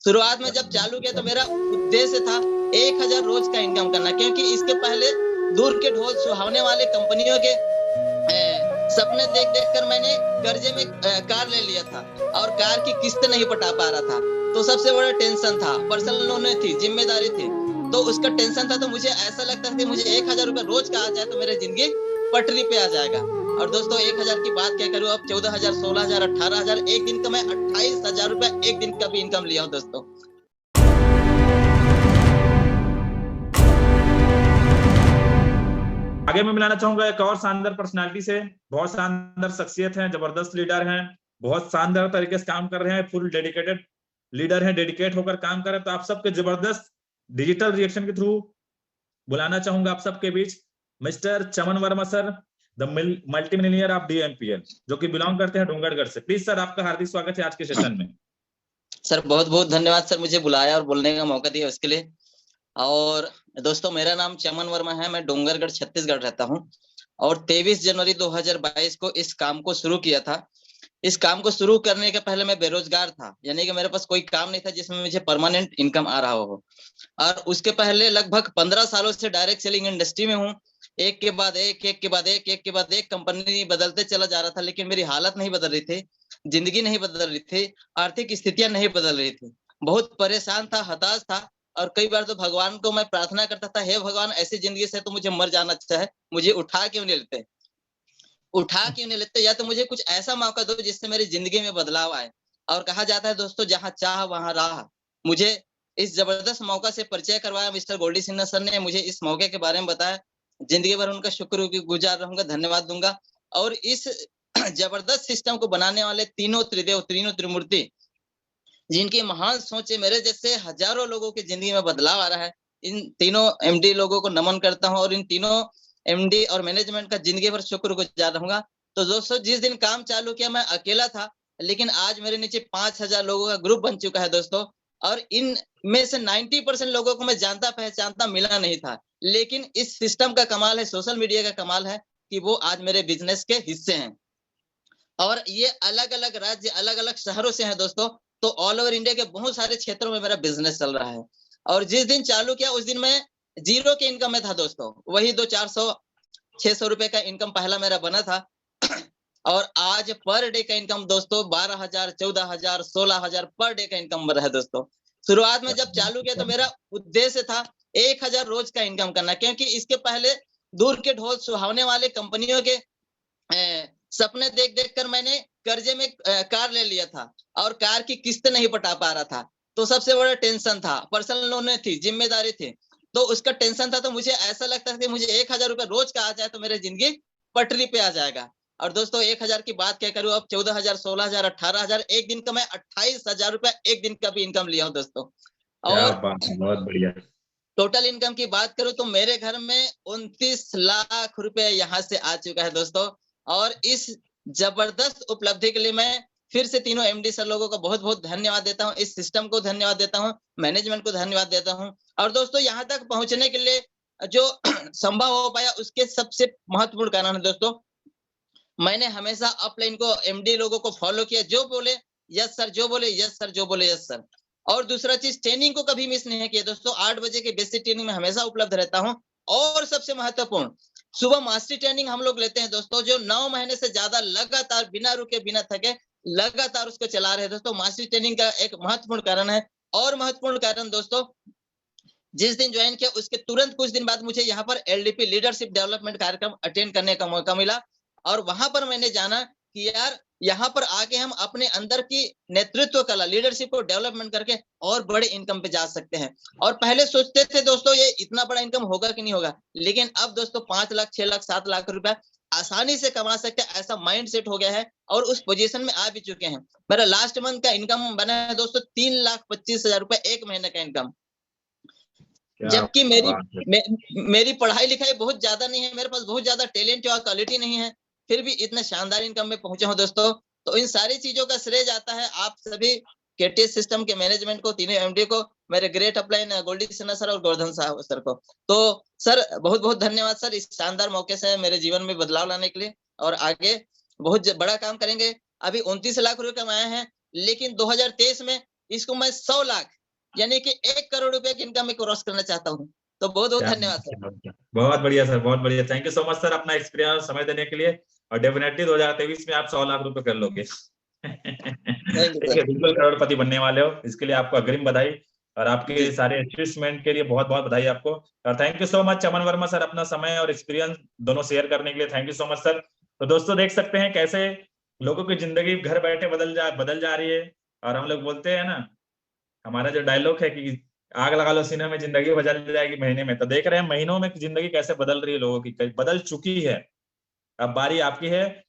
शुरुआत में जब चालू किया तो मेरा उद्देश्य था 1000 रोज का इनकम करना, क्योंकि इसके पहले दूर के ढोल सुहावने वाले कंपनियों के सपने देख देख कर मैंने कर्जे में कार ले लिया था और कार की किस्त नहीं पटा पा रहा था। तो सबसे बड़ा टेंशन था, पर्सनल लोन थी, जिम्मेदारी थी, तो उसका टेंशन था। तो मुझे ऐसा लगता था कि मुझे 1000 रुपए रोज का आ जाए तो मेरी जिंदगी पटरी पे आ जाएगा। और दोस्तों 1000 की बात क्या करूं, अब 14,000, 16,000, 18,000, एक दिन का मैं 28,000 रुपए एक दिन का भी इनकम लिया हूं दोस्तों। आगे मैं मिलाना चाहूंगा एक और शानदार पर्सनालिटी से। बहुत शानदार शख्सियत है, जबरदस्त लीडर हैं, बहुत शानदार तरीके से काम कर रहे हैं, फुल डेडिकेटेड लीडर हैं, डेडिकेट होकर काम कर रहे हैं। तो आप सबके जबरदस्त डिजिटल रिएक्शन के थ्रू बुलाना चाहूंगा आप सबके बीच mister Chaman Verma sir, the multi millionaire of DMPL, जो कि बिलोंग करते हैं डोंगरगढ़ से। प्लीज सर, आपका हार्दिक स्वागत है आज के सेशन में। सर बहुत बहुत धन्यवाद सर, मुझे बुलाया और बोलने का मौका दिया उसके लिए। और दोस्तों मेरा नाम चमन वर्मा है, मैं डोंगरगढ़ छत्तीसगढ़ रहता हूं और 23 जनवरी 2022 को इस काम को शुरू किया था। इस काम को शुरू करने के पहले मैं बेरोजगार था, यानी कि मेरे पास कोई काम नहीं था जिसमें मुझे परमानेंट इनकम आ रहा हो। और उसके पहले लगभग 15 सालों से डायरेक्ट सेलिंग इंडस्ट्री में हूँ। एक के बाद एक, एक के बाद एक, एक के बाद एक कंपनी बदलते चला जा रहा था, लेकिन मेरी हालत नहीं बदल रही थी, जिंदगी नहीं बदल रही थी, आर्थिक स्थितियां नहीं बदल रही थी। बहुत परेशान था, हताश था और कई बार तो भगवान को मैं प्रार्थना करता था, हे भगवान ऐसी जिंदगी से तो मुझे मर जाना अच्छा है, मुझे उठा क्यों नहीं लेते, उठा क्यों नहीं लेते, या तो मुझे कुछ ऐसा मौका दो जिससे मेरी जिंदगी में बदलाव आए। और कहा जाता है दोस्तों, जहां चाह वहां राह। मुझे इस जबरदस्त मौका से परिचय करवाया मिस्टर गोल्डी सिन्हा सर ने, मुझे इस मौके के बारे में बताया। जिंदगी भर उनका शुक्रगुजार रहूंगा, धन्यवाद दूंगा। और इस जबरदस्त सिस्टम को बनाने वाले तीनों त्रिदेव, तीनों त्रिमूर्ति, जिनकी महान सोच है, मेरे जैसे हजारों लोगों की जिंदगी में बदलाव आ रहा है, इन तीनों एमडी लोगों को नमन करता हूं और इन तीनों एमडी और मैनेजमेंट का जिंदगी भर शुक्रगुजार रहूंगा। तो दोस्तों जिस दिन काम चालू किया मैं अकेला था, लेकिन आज मेरे नीचे 5000 लोगों का ग्रुप बन चुका है दोस्तों। और इन में से 90% लोगों को मैं जानता पहचानता मिला नहीं था, लेकिन इस सिस्टम का कमाल है, सोशल मीडिया का कमाल है कि वो आज मेरे बिजनेस के हिस्से हैं। और ये अलग अलग राज्य, अलग अलग शहरों से हैं दोस्तों। तो ऑल ओवर इंडिया के बहुत सारे क्षेत्रों में मेरा बिजनेस चल रहा है। और जिस दिन चालू किया उस दिन मैं जीरो के इनकम में था दोस्तों, वही 200-400 600 रुपए का इनकम पहला मेरा बना था। और आज पर डे का इनकम दोस्तों 12,000, 14,000, 16,000 पर डे का इनकम बन रहा है दोस्तों। शुरुआत में जब चालू किया तो मेरा उद्देश्य था 1000 रोज का इनकम करना, क्योंकि इसके पहले दूर के ढोल सुहावने वाले कंपनियों के सपने देख देख कर मैंने कर्जे में कार ले लिया था और कार की किस्त नहीं पटा पा रहा था। तो सबसे बड़ा टेंशन था, पर्सनल लोन थी, जिम्मेदारी थी, तो उसका टेंशन था। तो मुझे ऐसा लगता था कि मुझे 1000 रुपए रोज का आ जाए तो मेरी जिंदगी पटरी पे आ जाएगा। और दोस्तों 1000 की बात क्या करूं, अब 14,000, 16,000, 18,000, एक दिन का मैं 28,000 रुपए एक दिन का भी इनकम लिया हूं दोस्तों। और बहुत बढ़िया। टोटल इनकम की बात करूं तो मेरे घर में 29 लाख रुपए यहाँ से आ चुका है दोस्तों। और इस जबरदस्त उपलब्धि के लिए मैं फिर से तीनों एमडी सर लोगों का बहुत बहुत धन्यवाद देता हूं, इस सिस्टम को धन्यवाद देता हूं, मैनेजमेंट को धन्यवाद देता हूं। और दोस्तों यहाँ तक पहुंचने के लिए जो संभव हो पाया उसके सबसे महत्वपूर्ण कारण है दोस्तों, मैंने हमेशा अपलाइन को, एमडी लोगों को फॉलो किया, जो बोले यस सर, जो बोले यस सर, जो बोले यस सर। और दूसरा चीज, ट्रेनिंग को कभी मिस नहीं किया दोस्तों, 8 बजे के बेसिक ट्रेनिंग में हमेशा उपलब्ध रहता हूं। और सबसे महत्वपूर्ण, सुबह मास्टरी ट्रेनिंग हम लोग लेते हैं दोस्तों, जो 9 महीने से ज्यादा लगातार बिना रुके बिना थके लगातार उसको चला रहे हैं दोस्तों। मास्टरी ट्रेनिंग का एक महत्वपूर्ण कारण है। और महत्वपूर्ण कारण दोस्तों, जिस दिन ज्वाइन किया उसके तुरंत कुछ दिन बाद मुझे यहाँ पर एलडीपी लीडरशिप डेवलपमेंट कार्यक्रम अटेंड करने का मौका मिला। और वहां पर मैंने जाना कि यार यहाँ पर आके हम अपने अंदर की नेतृत्व कला, लीडरशिप को डेवलपमेंट करके और बड़े इनकम पे जा सकते हैं। और पहले सोचते थे दोस्तों ये इतना बड़ा इनकम होगा कि नहीं होगा, लेकिन अब दोस्तों 5 लाख, 6 लाख, 7 लाख रुपया आसानी से कमा सकते हैं, ऐसा माइंड सेट हो गया है और उस पोजीशन में आ भी चुके हैं। मेरा लास्ट मंथ का इनकम बना है दोस्तों 3,25,000 रुपए एक महीने का इनकम। जबकि मेरी पढ़ाई लिखाई बहुत ज्यादा नहीं है, मेरे पास बहुत ज्यादा टैलेंट और क्वालिटी नहीं है, फिर भी इतने शानदार इनकम में पहुंचे हूं दोस्तों। तो इन सारी चीजों का श्रेय जाता है आप सभी केटीएस सिस्टम के मैनेजमेंट को, तीनों एमडी को, मेरे great upline Goldy Sinha sir और गोवर्धन साहब सर को। तो सर बहुत बहुत धन्यवाद सर, इस शानदार मौके से मेरे जीवन में बदलाव लाने के लिए। और आगे बहुत बड़ा काम करेंगे। अभी 29 लाख रुपए कमाए हैं, लेकिन 2023 में इसको मैं 100 लाख यानी कि 1 करोड़ रुपए की इनकम में क्रॉस करना चाहता हूँ। तो बहुत बहुत धन्यवाद सर। बहुत बढ़िया सर, बहुत बढ़िया। Thank you so much sir अपना एक्सपीरियंस समय देने के लिए। और डेफिनेटली 2023 में आप 100 लाख रुपए कर लोगे। ठीक है, बिल्कुल करोड़पति बनने वाले हो, इसके लिए आपको अग्रिम बधाई और आपके सारे अचीवमेंट के लिए बहुत बहुत बधाई आपको। और thank you so much Chaman Verma sir अपना समय और एक्सपीरियंस दोनों शेयर करने के लिए। Thank you so much sir. तो दोस्तों देख सकते हैं कैसे लोगों की जिंदगी घर बैठे बदल जा रही है। और हम लोग बोलते हैं ना, हमारा जो डायलॉग है कि आग लगा लो सीने में, जिंदगी बदल जाएगी महीने में। तो देख रहे हैं महीनों में जिंदगी कैसे बदल रही है लोगों की, बदल चुकी है। अब बारी आपकी है